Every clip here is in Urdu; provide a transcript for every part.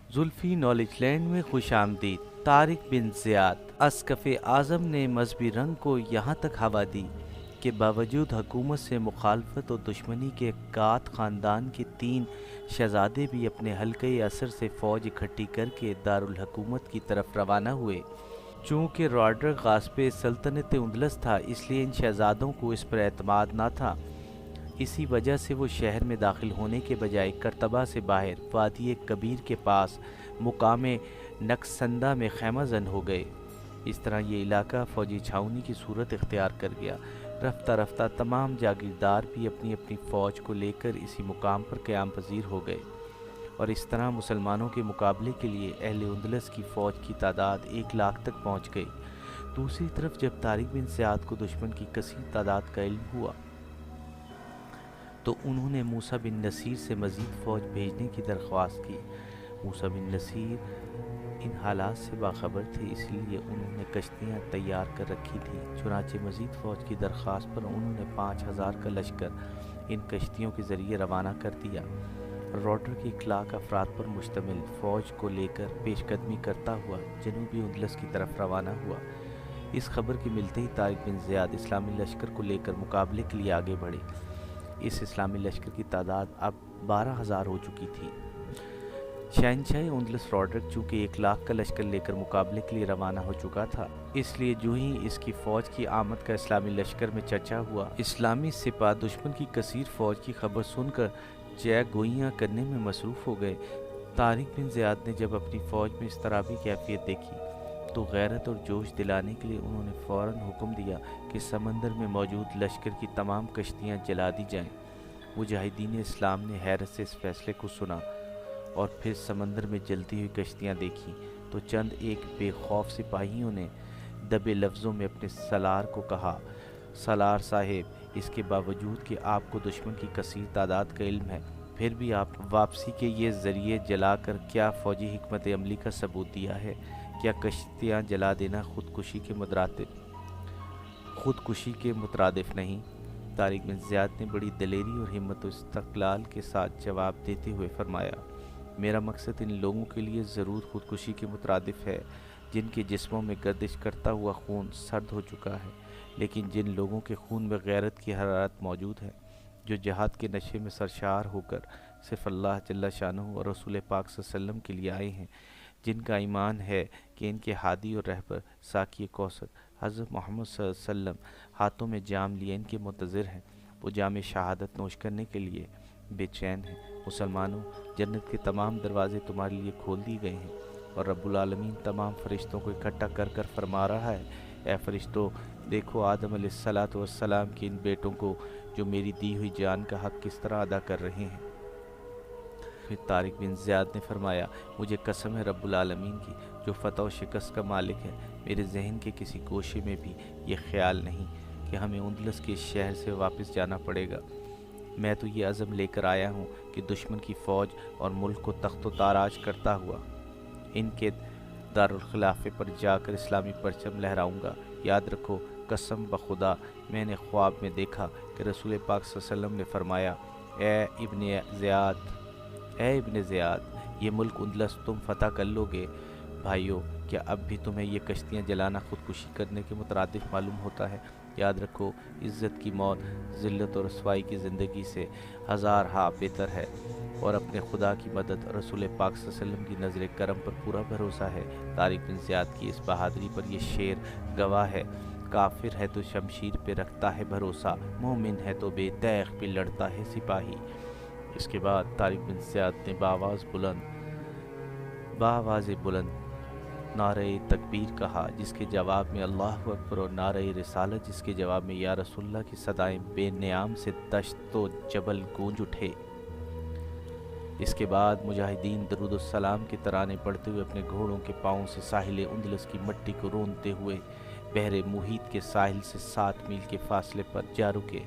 زلفی نالج لینڈ میں خوش آمدید۔ طارق بن زیاد اسقف اعظم نے مذہبی رنگ کو یہاں تک ہوا دی کہ باوجود حکومت سے مخالفت اور دشمنی کے قات خاندان کے 3 شہزادے بھی اپنے حلقۂ اثر سے فوج اکٹھی کر کے دارالحکومت کی طرف روانہ ہوئے۔ چونکہ راڈرک غاصب سلطنت اندلس تھا، اس لیے ان شہزادوں کو اس پر اعتماد نہ تھا۔ اسی وجہ سے وہ شہر میں داخل ہونے کے بجائے کرتبہ سے باہر وادی کبیر کے پاس مقام نکسندہ میں خیمہ زن ہو گئے۔ اس طرح یہ علاقہ فوجی چھاؤنی کی صورت اختیار کر گیا۔ رفتہ رفتہ تمام جاگیردار بھی اپنی اپنی فوج کو لے کر اسی مقام پر قیام پذیر ہو گئے، اور اس طرح مسلمانوں کے مقابلے کے لیے اہل اندلس کی فوج کی تعداد 1 لاکھ تک پہنچ گئی۔ دوسری طرف جب طارق بن زیاد کو دشمن کی کثیر تعداد کا علم ہوا تو انہوں نے موسیٰ بن نصیر سے مزید فوج بھیجنے کی درخواست کی۔ موسیٰ بن نصیر ان حالات سے باخبر تھے، اس لیے انہوں نے کشتیاں تیار کر رکھی تھیں۔ چنانچہ مزید فوج کی درخواست پر انہوں نے 5,000 کا لشکر ان کشتیوں کے ذریعے روانہ کر دیا۔ راڈرک 1 لاکھ افراد پر مشتمل فوج کو لے کر پیش قدمی کرتا ہوا جنوبی اندلس کی طرف روانہ ہوا۔ اس خبر کے ملتے ہی طارق بن زیاد اسلامی لشکر کو لے کر مقابلے کے لیے آگے بڑھے۔ اس اسلامی لشکر کی تعداد اب 12,000 ہو چکی تھی۔ شہنشاہ اندلس راڈرک چونکہ 1 لاکھ کا لشکر لے کر مقابلے کے لیے روانہ ہو چکا تھا، اس لیے جو ہی اس کی فوج کی آمد کا اسلامی لشکر میں چرچا ہوا، اسلامی سپاہ دشمن کی کثیر فوج کی خبر سن کر جے گوئیاں کرنے میں مصروف ہو گئے۔ طارق بن زیاد نے جب اپنی فوج میں اس طرح کی کیفیت دیکھی تو غیرت اور جوش دلانے کے لیے انہوں نے فوراً حکم دیا کہ سمندر میں موجود لشکر کی تمام کشتیاں جلا دی جائیں۔ مجاہدین اسلام نے حیرت سے اس فیصلے کو سنا اور پھر سمندر میں جلتی ہوئی کشتیاں دیکھیں تو چند ایک بے خوف سپاہیوں نے دبے لفظوں میں اپنے سالار کو کہا: سالار صاحب، اس کے باوجود کہ آپ کو دشمن کی کثیر تعداد کا علم ہے، پھر بھی آپ واپسی کے یہ ذریعے جلا کر کیا فوجی حکمت عملی کا ثبوت دیا ہے؟ کیا کشتیاں جلا دینا خودکشی کے مترادف نہیں؟ طارق بن زیاد نے بڑی دلیری اور ہمت و استقلال کے ساتھ جواب دیتے ہوئے فرمایا: میرا مقصد ان لوگوں کے لیے ضرور خودکشی کے مترادف ہے جن کے جسموں میں گردش کرتا ہوا خون سرد ہو چکا ہے، لیکن جن لوگوں کے خون میں غیرت کی حرارت موجود ہے، جو جہاد کے نشے میں سرشار ہو کر صرف اللہ جل شانہ اور رسول پاک صلی اللہ علیہ وسلم کے لیے آئے ہیں، جن کا ایمان ہے کہ ان کے ہادی اور رہبر ساقی کوثر حضرت محمد صلی اللہ علیہ وسلم ہاتھوں میں جام لیے ان کے منتظر ہیں، وہ جام شہادت نوش کرنے کے لیے بے چین ہیں۔ مسلمانوں، جنت کے تمام دروازے تمہارے لیے کھول دیے گئے ہیں، اور رب العالمین تمام فرشتوں کو اکٹھا کر کر فرما رہا ہے: اے فرشتوں، دیکھو آدم علیہ السلام کے ان بیٹوں کو جو میری دی ہوئی جان کا حق کس طرح ادا کر رہے ہیں۔ پھر طارق بن زیاد نے فرمایا: مجھے قسم ہے رب العالمین کی جو فتح و شکست کا مالک ہے، میرے ذہن کے کسی گوشے میں بھی یہ خیال نہیں کہ ہمیں اندلس کے شہر سے واپس جانا پڑے گا۔ میں تو یہ عزم لے کر آیا ہوں کہ دشمن کی فوج اور ملک کو تخت و تاراج کرتا ہوا ان کے دارالخلافے پر جا کر اسلامی پرچم لہراؤں گا۔ یاد رکھو، قسم بخدا، میں نے خواب میں دیکھا کہ رسول پاک صلی اللہ علیہ وسلم نے فرمایا: اے ابن زیاد، یہ ملک اندلس تم فتح کر لو گے۔ بھائیو، کیا اب بھی تمہیں یہ کشتیاں جلانا خودکشی کرنے کے مترادف معلوم ہوتا ہے؟ یاد رکھو، عزت کی موت ذلت اور رسوائی کی زندگی سے 1000 ہاں بہتر ہے، اور اپنے خدا کی مدد رسول پاک صلی اللہ علیہ وسلم کی نظر کرم پر پورا بھروسہ ہے۔ طارق بن زیاد کی اس بہادری پر یہ شعر گواہ ہے: کافر ہے تو شمشیر پہ رکھتا ہے بھروسہ، مومن ہے تو بے تیغ پہ لڑتا ہے سپاہی۔ اس کے بعد طارق بن زیاد نے بآواز بلند نعرہ تکبیر کہا، جس کے جواب میں اللہ اکبر، اور نعرہ رسالت، جس کے جواب میں یا رسول اللہ کی صدائیں بے نیام سے دشت و جبل گونج اٹھے۔ اس کے بعد مجاہدین درود السلام کے ترانے پڑھتے ہوئے اپنے گھوڑوں کے پاؤں سے ساحل اندلس کی مٹی کو رونتے ہوئے بحر محیط کے ساحل سے 7 میل کے فاصلے پر جا رکے۔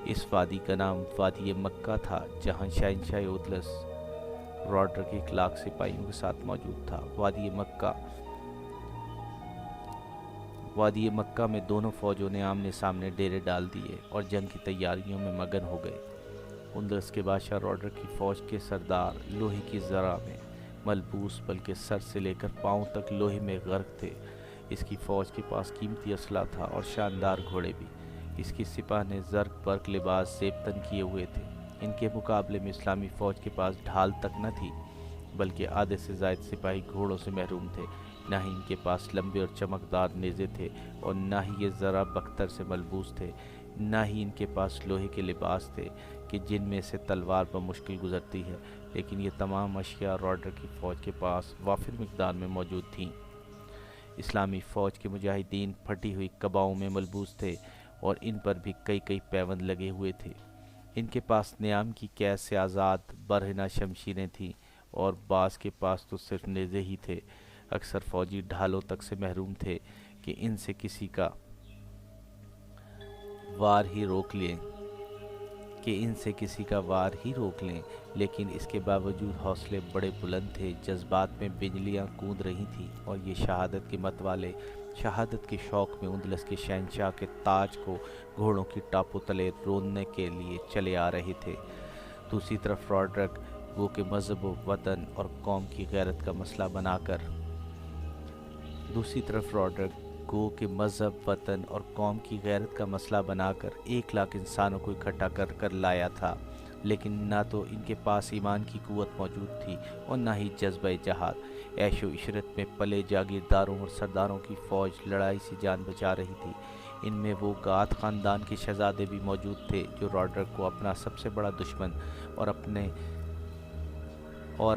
اس وادی کا نام وادی مکہ تھا، جہاں شہنشاہ اندلس راڈرک 1 لاکھ سپاہیوں کے ساتھ موجود تھا۔ وادی مکہ میں دونوں فوجوں نے آمنے سامنے ڈیرے ڈال دیے اور جنگ کی تیاریوں میں مگن ہو گئے۔ اندلس کے بادشاہ راڈرک کی فوج کے سردار لوہے کی زرہ میں ملبوس بلکہ سر سے لے کر پاؤں تک لوہے میں غرق تھے۔ اس کی فوج کے پاس قیمتی اسلحہ تھا اور شاندار گھوڑے بھی۔ اس کی سپاہ نے زرق برق لباس زیب تن کیے ہوئے تھے۔ ان کے مقابلے میں اسلامی فوج کے پاس ڈھال تک نہ تھی، بلکہ آدھے سے زائد سپاہی گھوڑوں سے محروم تھے۔ نہ ہی ان کے پاس لمبے اور چمکدار نیزے تھے اور نہ ہی یہ ذرا بختر سے ملبوس تھے۔ نہ ہی ان کے پاس لوہے کے لباس تھے کہ جن میں سے تلوار بمشکل گزرتی ہے، لیکن یہ تمام اشیاء راڈرک کی فوج کے پاس وافر مقدار میں موجود تھیں۔ اسلامی فوج کے مجاہدین پھٹی ہوئی قباؤں میں ملبوس تھے اور ان پر بھی کئی کئی پیوند لگے ہوئے تھے۔ ان کے پاس نیام کی قید سے آزاد برہنہ شمشیریں تھیں اور بعض کے پاس تو صرف نیزے ہی تھے۔ اکثر فوجی ڈھالوں تک سے محروم تھے کہ ان سے کسی کا وار ہی روک لیں، لیکن اس کے باوجود حوصلے بڑے بلند تھے، جذبات میں بجلیاں کود رہی تھیں اور یہ شہادت کے مت والے شہادت کے شوق میں اندلس کے شہنشاہ کے تاج کو گھوڑوں کی ٹاپوں تلے روننے کے لیے چلے آ رہے تھے۔ دوسری طرف راڈرک وہ کہ مذہب و وطن اور قوم کی غیرت کا مسئلہ بنا کر ایک لاکھ انسانوں کو اکٹھا کر لایا تھا، لیکن نہ تو ان کے پاس ایمان کی قوت موجود تھی اور نہ ہی جذبہ جہاد۔ عیش و عشرت میں پلے جاگیرداروں اور سرداروں کی فوج لڑائی سے جان بچا رہی تھی۔ ان میں وہ گاتھ خاندان کے شہزادے بھی موجود تھے جو راڈرک کو اپنا سب سے بڑا دشمن اور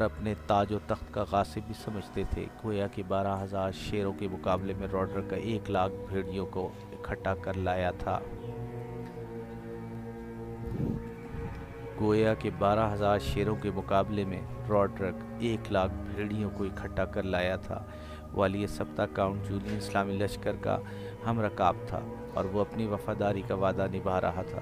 اپنے تاج و تخت کا غاصب بھی سمجھتے تھے۔ گویا کہ 12,000 شیروں کے مقابلے میں راڈرک کا 1 لاکھ بھیڑیوں کو اکٹھا کر لایا تھا۔ والی سبتہ کاؤنٹ جولین اسلامی لشکر کا ہم رکاب تھا اور وہ اپنی وفاداری کا وعدہ نبھا رہا تھا۔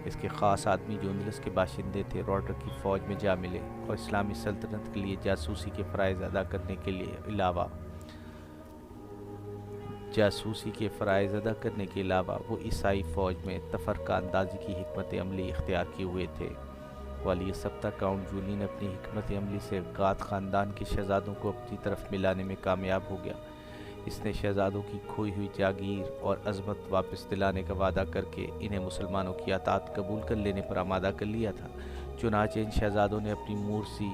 اس کے خاص آدمی جو اندلس کے باشندے تھے راڈرک کی فوج میں جا ملے اور اسلامی سلطنت کے لیے جاسوسی کے فرائض ادا کرنے کے علاوہ وہ عیسائی فوج میں تفرقہ اندازی کی حکمت عملی اختیار کیے ہوئے تھے۔ والی سبتہ کاؤنٹ جولین اپنی حکمت عملی سے گاتھ خاندان کے شہزادوں کو اپنی طرف ملانے میں کامیاب ہو گیا۔ اس نے شہزادوں کی کھوئی ہوئی جاگیر اور عظمت واپس دلانے کا وعدہ کر کے انہیں مسلمانوں کی اطاعت قبول کر لینے پر آمادہ کر لیا تھا۔ چنانچہ ان شہزادوں نے اپنی مورثی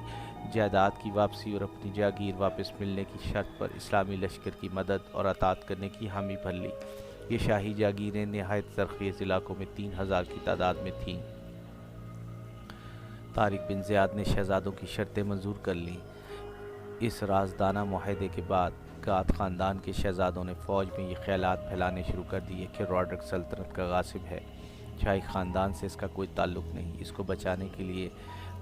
جائیداد کی واپسی اور اپنی جاگیر واپس ملنے کی شرط پر اسلامی لشکر کی مدد اور اطاعت کرنے کی حامی بھر لی۔ یہ شاہی جاگیریں نہایت زرخیز علاقوں میں 3,000 کی تعداد میں تھیں۔ طارق بن زیاد نے شہزادوں کی شرطیں منظور کر لیں۔ اس رازدانہ معاہدے کے بعد گاتھ خاندان کے شہزادوں نے فوج میں یہ خیالات پھیلانے شروع کر دیے کہ راڈرک سلطنت کا غاصب ہے۔ شاہی خاندان سے اس کا کوئی تعلق نہیں، اس کو بچانے کے لیے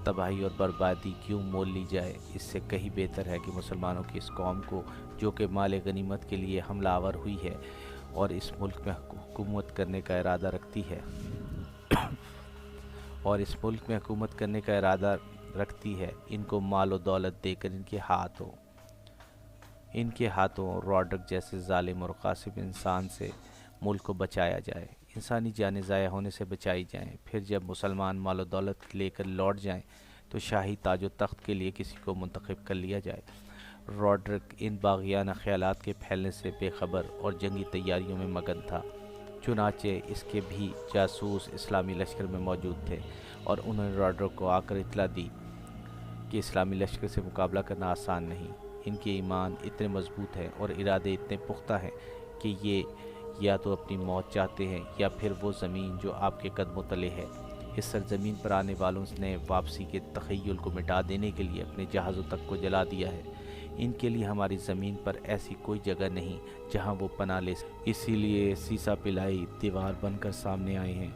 تباہی اور بربادی کیوں مول لی جائے؟ اس سے کہیں بہتر ہے کہ مسلمانوں کی اس قوم کو جو کہ مال غنیمت کے لیے حملہ آور ہوئی ہے اور اس ملک میں حکومت کرنے کا ارادہ رکھتی ہے، ان کو مال و دولت دے کر ان کے ہاتھوں راڈرک جیسے ظالم اور غاصب انسان سے ملک کو بچایا جائے، انسانی جانیں ضائع ہونے سے بچائی جائیں۔ پھر جب مسلمان مال و دولت لے کر لوٹ جائیں تو شاہی تاج و تخت کے لیے کسی کو منتخب کر لیا جائے۔ راڈرک ان باغیانہ خیالات کے پھیلنے سے بے خبر اور جنگی تیاریوں میں مگن تھا۔ چنانچہ اس کے بھی جاسوس اسلامی لشکر میں موجود تھے اور انہوں نے راڈرک کو آ کر اطلاع دی کہ اسلامی لشکر سے مقابلہ کرنا آسان نہیں۔ ان کے ایمان اتنے مضبوط ہیں اور ارادے اتنے پختہ ہیں کہ یہ یا تو اپنی موت چاہتے ہیں یا پھر وہ زمین جو آپ کے قدموں تلے ہے۔ اس سرزمین پر آنے والوں نے واپسی کے تخیل کو مٹا دینے کے لیے اپنے جہازوں تک کو جلا دیا ہے۔ ان کے لیے ہماری زمین پر ایسی کوئی جگہ نہیں جہاں وہ پناہ لے سکیں، اسی لیے سیسا پلائی دیوار بن کر سامنے آئے ہیں۔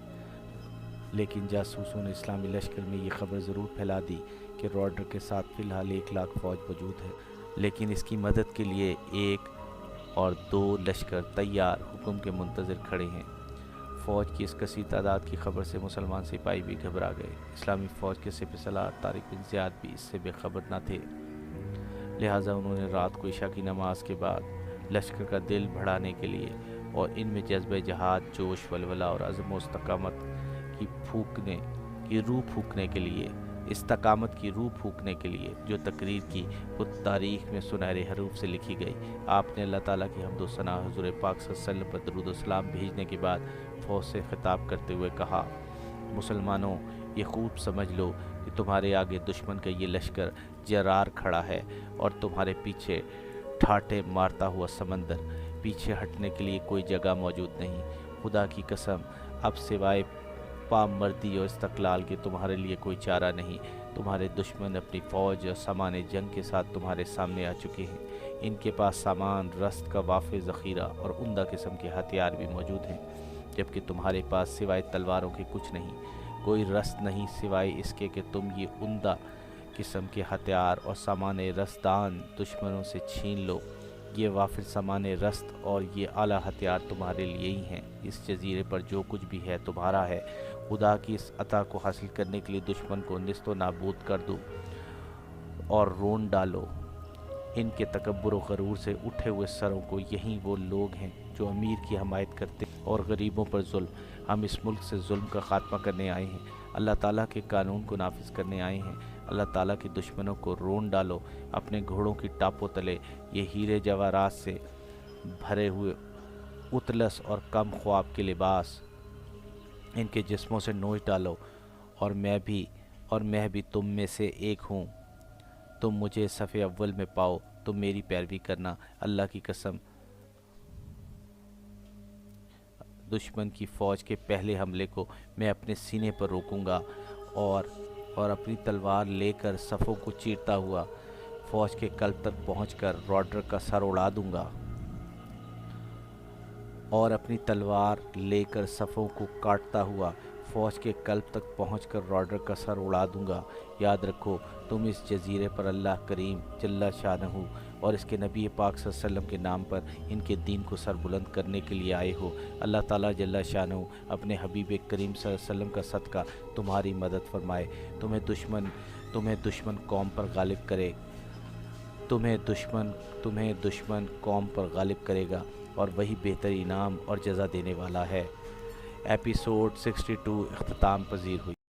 لیکن جاسوسوں نے اسلامی لشکر میں یہ خبر ضرور پھیلا دی کہ راڈرک کے ساتھ فی الحال 1 لاکھ فوج موجود ہے، لیکن اس کی مدد کے لیے 1 اور 2 لشکر تیار حکم کے منتظر کھڑے ہیں۔ فوج کی اس کثیر تعداد کی خبر سے مسلمان سپاہی بھی گھبرا گئے۔ اسلامی فوج کے سپہ سالار طارق بن زیاد بھی اس سے بے خبر نہ تھے، لہٰذا انہوں نے رات کو عشاء کی نماز کے بعد لشکر کا دل بڑھانے کے لیے اور ان میں جذبہ جہاد، جوش، ولولہ اور عزم و استقامت کی روح پھونکنے کے لیے استقامت کی روح پھونکنے کے لیے جو تقریر کی وہ تاریخ میں سنہرے حروف سے لکھی گئی۔ آپ نے اللہ تعالیٰ کی حمد و ثنا حضور پاک صلی اللہ علیہ وسلم پر درود و سلام بھیجنے کے بعد فوج سے خطاب کرتے ہوئے کہا، مسلمانوں، یہ خوب سمجھ لو کہ تمہارے آگے دشمن کا یہ لشکر جرار کھڑا ہے اور تمہارے پیچھے ٹھاٹے مارتا ہوا سمندر۔ پیچھے ہٹنے کے لیے کوئی جگہ موجود نہیں۔ خدا کی قسم، اب سوائے پامردی اور استقلال کے تمہارے لیے کوئی چارہ نہیں۔ تمہارے دشمن اپنی فوج اور سامان جنگ کے ساتھ تمہارے سامنے آ چکے ہیں۔ ان کے پاس سامان رست کا وافر ذخیرہ اور عمدہ قسم کے ہتھیار بھی موجود ہیں، جبکہ تمہارے پاس سوائے تلواروں کے کچھ نہیں۔ کوئی رست نہیں سوائے اس کے کہ تم یہ عمدہ قسم کے ہتھیار اور سامان رستان دشمنوں سے چھین لو۔ یہ وافر سامان رست اور یہ اعلیٰ ہتھیار تمہارے لیے ہی ہیں۔ اس جزیرے پر جو کچھ بھی ہے تمہارا ہے۔ خدا کی اس عطا کو حاصل کرنے کے لیے دشمن کو نیست و نابود کر دو اور رون ڈالو۔ ان کے تکبر و غرور سے اٹھے ہوئے سروں کو یہی وہ لوگ ہیں جو امیر کی حمایت کرتے اور غریبوں پر ظلم۔ ہم اس ملک سے ظلم کا خاتمہ کرنے آئے ہیں، اللہ تعالیٰ کے قانون کو نافذ کرنے آئے ہیں۔ اللہ تعالیٰ کے دشمنوں کو رون ڈالو۔ اپنے گھوڑوں کی ٹاپوں تلے یہ ہیرے جواہرات سے بھرے ہوئے اطلس اور کم خواب کے لباس ان کے جسموں سے نوچ ڈالو، اور میں بھی تم میں سے ایک ہوں۔ تم مجھے صف اول میں پاؤ، تم میری پیروی کرنا۔ اللہ کی قسم، دشمن کی فوج کے پہلے حملے کو میں اپنے سینے پر روکوں گا اور اپنی تلوار لے کر صفوں کو چیرتا ہوا فوج کے قلب تک پہنچ کر راڈر کا سر اڑا دوں گا، اور اپنی تلوار لے کر صفوں کو کاٹتا ہوا فوج کے قلب تک پہنچ کر راڈر کا سر اڑا دوں گا۔ یاد رکھو، تم اس جزیرے پر اللہ کریم جل شانہ اور اس کے نبی پاک صلی اللہ علیہ وسلم کے نام پر ان کے دین کو سر بلند کرنے کے لیے آئے ہو۔ اللہ تعالیٰ جل شانہ اپنے حبیب کریم صلی اللہ علیہ وسلم کا صدقہ تمہاری مدد فرمائے۔ تمہیں دشمن قوم پر غالب کرے تمہیں دشمن قوم پر غالب کرے گا، اور وہی بہتر انعام اور جزا دینے والا ہے۔ ایپیسوڈ 62 اختتام پذیر ہوئی۔